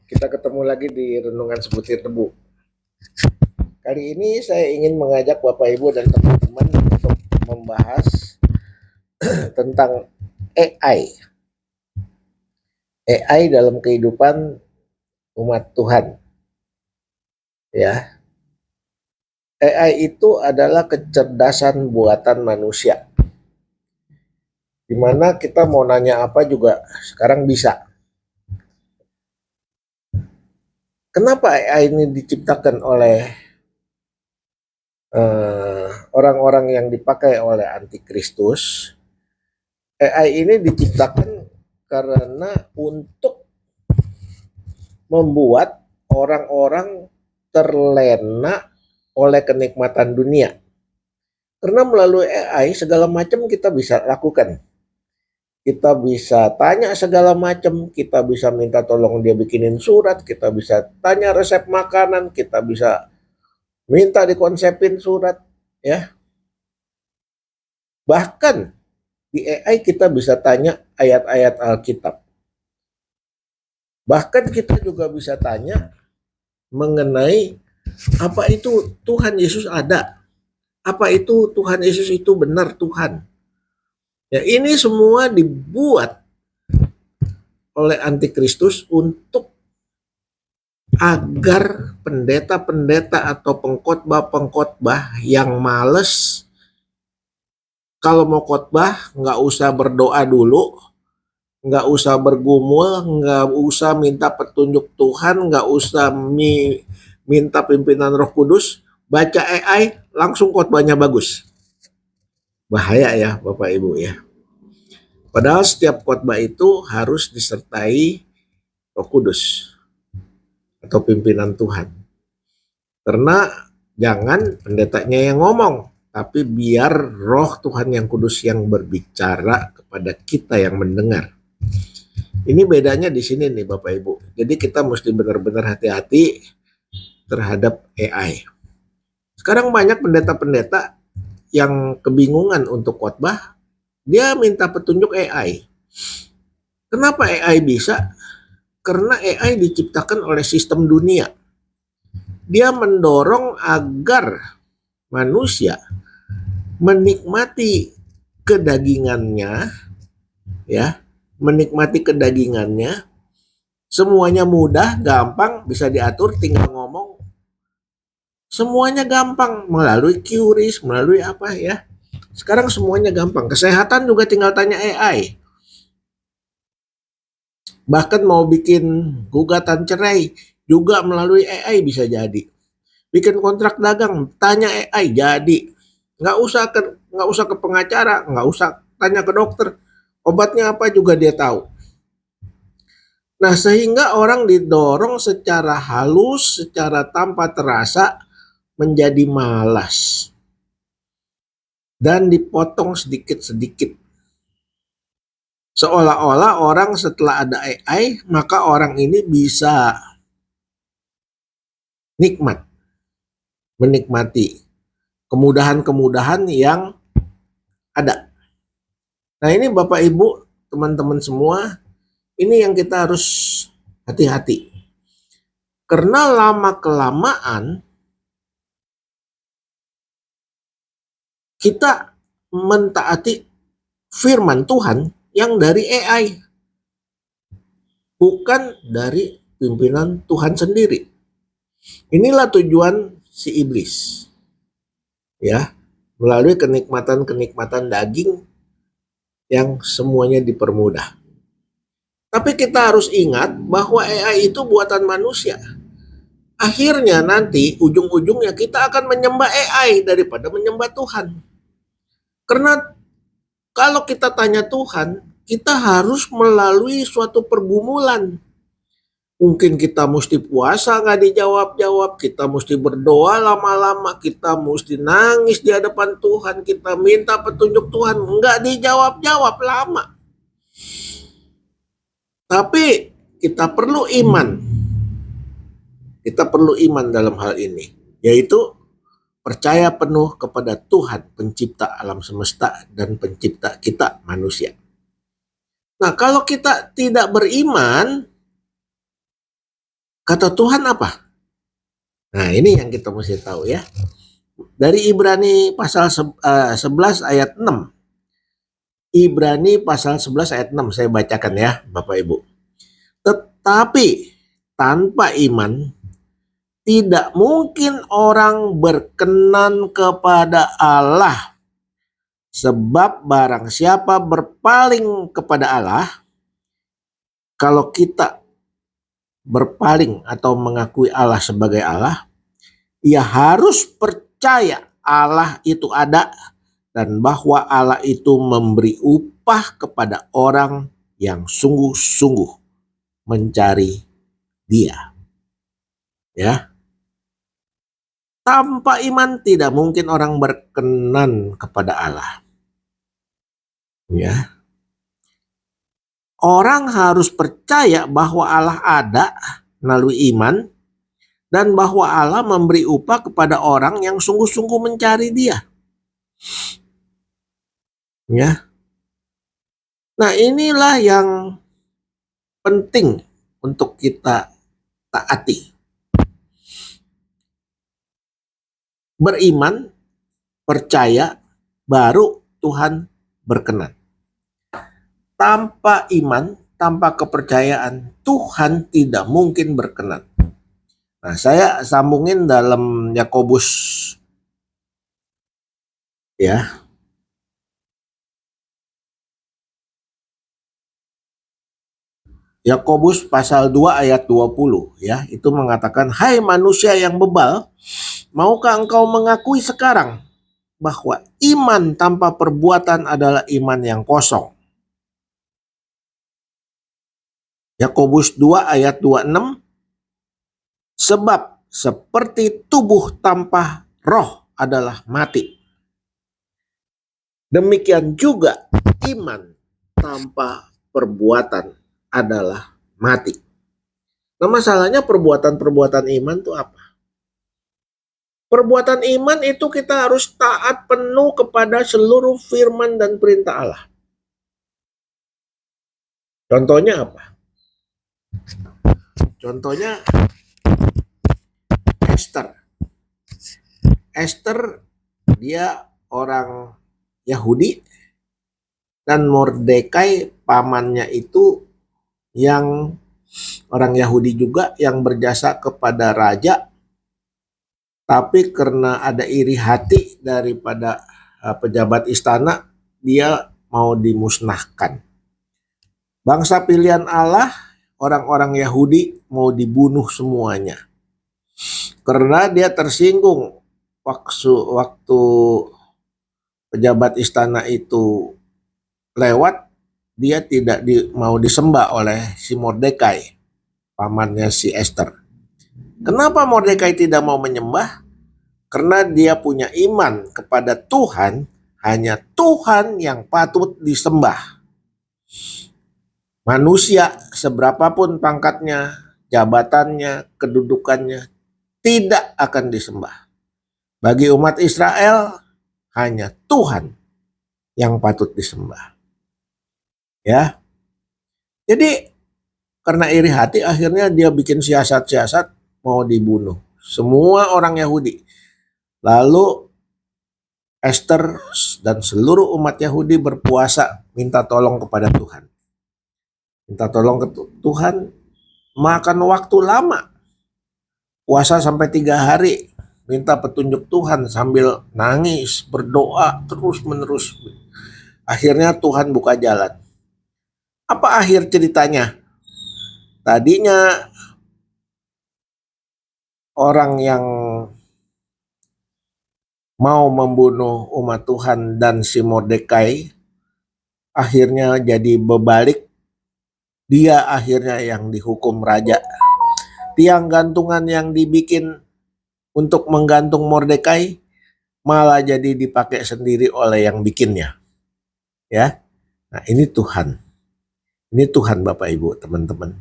Kita ketemu lagi di Renungan Sebutir Debu. Kali ini saya ingin mengajak Bapak Ibu dan teman-teman untuk membahas tentang AI. AI dalam kehidupan umat Tuhan. Ya, AI itu adalah kecerdasan buatan manusia. Dimana kita mau nanya apa juga sekarang bisa. Kenapa AI ini diciptakan oleh orang-orang yang dipakai oleh antikristus? AI ini diciptakan karena untuk membuat orang-orang terlena oleh kenikmatan dunia. Karena melalui AI segala macam kita bisa lakukan. Kita bisa tanya segala macam, kita bisa minta tolong dia bikinin surat, kita bisa tanya resep makanan, kita bisa minta dikonsepin surat, ya. Bahkan di AI kita bisa tanya ayat-ayat Alkitab. Bahkan kita juga bisa tanya mengenai apa itu Tuhan Yesus ada, apa itu Tuhan Yesus itu benar Tuhan. Ya, ini semua dibuat oleh antikristus untuk agar pendeta-pendeta atau pengkhotbah-pengkhotbah yang males, kalau mau khotbah nggak usah berdoa dulu, nggak usah bergumul, nggak usah minta petunjuk Tuhan, nggak usah minta pimpinan Roh Kudus, baca AI langsung khotbahnya bagus. Bahaya ya Bapak Ibu ya. Padahal setiap khotbah itu harus disertai Roh Kudus atau pimpinan Tuhan. Karena jangan pendetanya yang ngomong, tapi biar Roh Tuhan yang Kudus yang berbicara kepada kita yang mendengar. Ini bedanya di sini nih Bapak Ibu. Jadi kita mesti benar-benar hati-hati terhadap AI. Sekarang banyak pendeta-pendeta yang kebingungan untuk khotbah, dia minta petunjuk AI. Kenapa AI bisa? Karena AI diciptakan oleh sistem dunia. Dia mendorong agar manusia menikmati kedagingannya, ya, menikmati kedagingannya. Semuanya mudah, gampang, bisa diatur, tinggal ngomong. Semuanya gampang melalui QRIS, melalui apa ya. Sekarang semuanya gampang. Kesehatan juga tinggal tanya AI. Bahkan mau bikin gugatan cerai juga melalui AI bisa jadi. Bikin kontrak dagang, tanya AI jadi. Nggak usah ke pengacara, nggak usah tanya ke dokter. Obatnya apa juga dia tahu. Nah, sehingga orang didorong secara halus, secara tanpa terasa menjadi malas. Dan dipotong sedikit-sedikit. Seolah-olah orang setelah ada AI, maka orang ini bisa menikmati kemudahan-kemudahan yang ada. Nah, ini Bapak Ibu, teman-teman semua, ini yang kita harus hati-hati. Karena lama-kelamaan kita mentaati firman Tuhan yang dari AI, bukan dari pimpinan Tuhan sendiri. Inilah tujuan si iblis, ya, melalui kenikmatan-kenikmatan daging yang semuanya dipermudah. Tapi kita harus ingat bahwa AI itu buatan manusia. Akhirnya nanti ujung-ujungnya kita akan menyembah AI daripada menyembah Tuhan. Karena kalau kita tanya Tuhan, kita harus melalui suatu pergumulan. Mungkin kita mesti puasa nggak dijawab-jawab, kita mesti berdoa lama-lama, kita mesti nangis di hadapan Tuhan, kita minta petunjuk Tuhan, nggak dijawab-jawab lama. Tapi kita perlu iman. Kita perlu iman dalam hal ini, yaitu percaya penuh kepada Tuhan, pencipta alam semesta dan pencipta kita manusia. Nah, kalau kita tidak beriman, Kata Tuhan apa? Nah, ini yang kita mesti tahu ya. Dari Ibrani pasal 11 ayat 6. Ibrani pasal 11 ayat 6 saya bacakan ya, Bapak Ibu. Tetapi tanpa iman tidak mungkin orang berkenan kepada Allah. Sebab barang siapa berpaling kepada Allah, kalau kita berpaling atau mengakui Allah sebagai Allah, ia harus percaya Allah itu ada dan bahwa Allah itu memberi upah kepada orang yang sungguh-sungguh mencari Dia. Ya. Tanpa iman tidak mungkin orang berkenan kepada Allah. Ya. Orang harus percaya bahwa Allah ada melalui iman dan bahwa Allah memberi upah kepada orang yang sungguh-sungguh mencari Dia. Ya. Nah, inilah yang penting untuk kita taati. Beriman, percaya, baru Tuhan berkenan. Tanpa iman, tanpa kepercayaan, Tuhan tidak mungkin berkenan. Nah, saya sambungin dalam Yakobus ya. Yakobus pasal 2 ayat 20 ya, itu mengatakan, "Hai manusia yang bebal, maukah engkau mengakui sekarang bahwa iman tanpa perbuatan adalah iman yang kosong?" Yakobus 2 ayat 26, "Sebab seperti tubuh tanpa roh adalah mati, demikian juga iman tanpa perbuatan adalah mati." Nah, masalahnya perbuatan-perbuatan iman itu apa? Perbuatan iman itu kita harus taat penuh kepada seluruh firman dan perintah Allah. Contohnya apa? Contohnya Esther. Esther dia orang Yahudi dan Mordekai pamannya itu yang orang Yahudi juga yang berjasa kepada raja, tapi karena ada iri hati daripada pejabat istana, dia mau dimusnahkan. Bangsa pilihan Allah, orang-orang Yahudi mau dibunuh semuanya. Karena dia tersinggung waktu pejabat istana itu lewat, dia tidak mau disembah oleh si Mordekai, pamannya si Esther. Kenapa Mordekai tidak mau menyembah? Karena dia punya iman kepada Tuhan, hanya Tuhan yang patut disembah. Manusia seberapapun pangkatnya, jabatannya, kedudukannya, tidak akan disembah. Bagi umat Israel, hanya Tuhan yang patut disembah. Ya. Jadi karena iri hati akhirnya dia bikin siasat-siasat mau dibunuh semua orang Yahudi. Lalu Esther dan seluruh umat Yahudi berpuasa minta tolong kepada Tuhan. Minta tolong ke Tuhan, makan waktu lama. Puasa sampai 3 hari. Minta petunjuk Tuhan sambil nangis, berdoa terus menerus. Akhirnya Tuhan buka jalan. Apa akhir ceritanya? Tadinya orang yang mau membunuh umat Tuhan dan si Mordekai akhirnya jadi berbalik. Dia akhirnya yang dihukum raja. Tiang gantungan yang dibikin untuk menggantung Mordekai malah jadi dipakai sendiri oleh yang bikinnya. Ya. Nah, ini Tuhan. Ini Tuhan Bapak Ibu, teman-teman.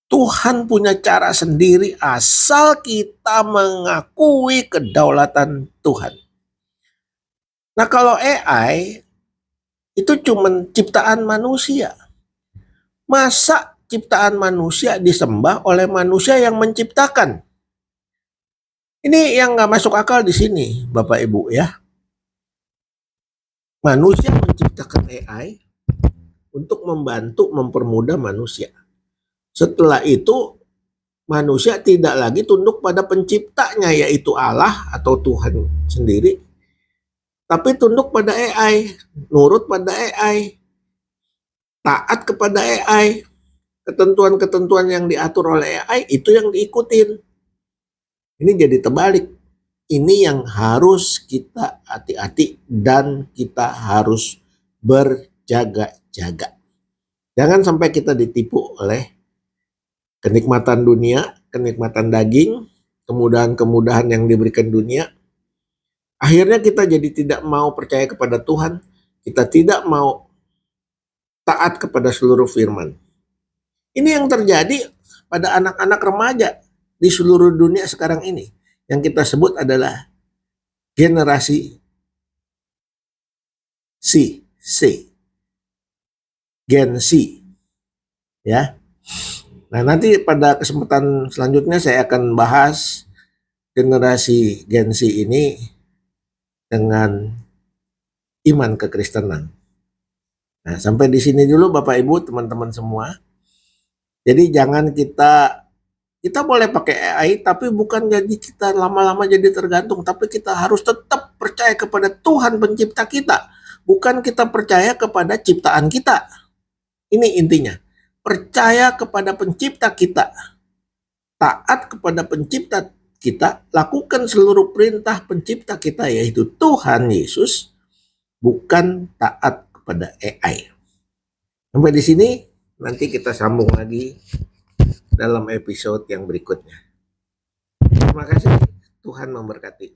Tuhan punya cara sendiri asal kita mengakui kedaulatan Tuhan. Nah, kalau AI itu cuma ciptaan manusia. Masa ciptaan manusia disembah oleh manusia yang menciptakan. Ini yang nggak masuk akal di sini, Bapak Ibu ya. Manusia menciptakan AI untuk membantu mempermudah manusia. Setelah itu manusia tidak lagi tunduk pada penciptanya, yaitu Allah atau Tuhan sendiri, tapi tunduk pada AI, nurut pada AI, taat kepada AI, ketentuan-ketentuan yang diatur oleh AI itu yang diikutin. Ini jadi terbalik. Ini yang harus kita hati-hati dan kita harus berjaga-jaga. Jangan sampai kita ditipu oleh kenikmatan dunia, kenikmatan daging, kemudahan-kemudahan yang diberikan dunia. Akhirnya kita jadi tidak mau percaya kepada Tuhan, kita tidak mau taat kepada seluruh firman. Ini yang terjadi pada anak-anak remaja di seluruh dunia sekarang ini. Yang kita sebut adalah generasi C, Gen Z. Ya. Nah, nanti pada kesempatan selanjutnya saya akan bahas generasi Gen Z ini dengan iman kekristenan. Nah, sampai di sini dulu Bapak Ibu, teman-teman semua. Jadi jangan kita boleh pakai AI, tapi bukan jadi kita lama-lama jadi tergantung, tapi kita harus tetap percaya kepada Tuhan pencipta kita. Bukan kita percaya kepada ciptaan kita. Ini intinya. Percaya kepada pencipta kita. Taat kepada pencipta kita. Lakukan seluruh perintah pencipta kita, yaitu Tuhan Yesus. Bukan taat kepada AI. Sampai di sini, nanti kita sambung lagi dalam episode yang berikutnya. Terima kasih, Tuhan memberkati.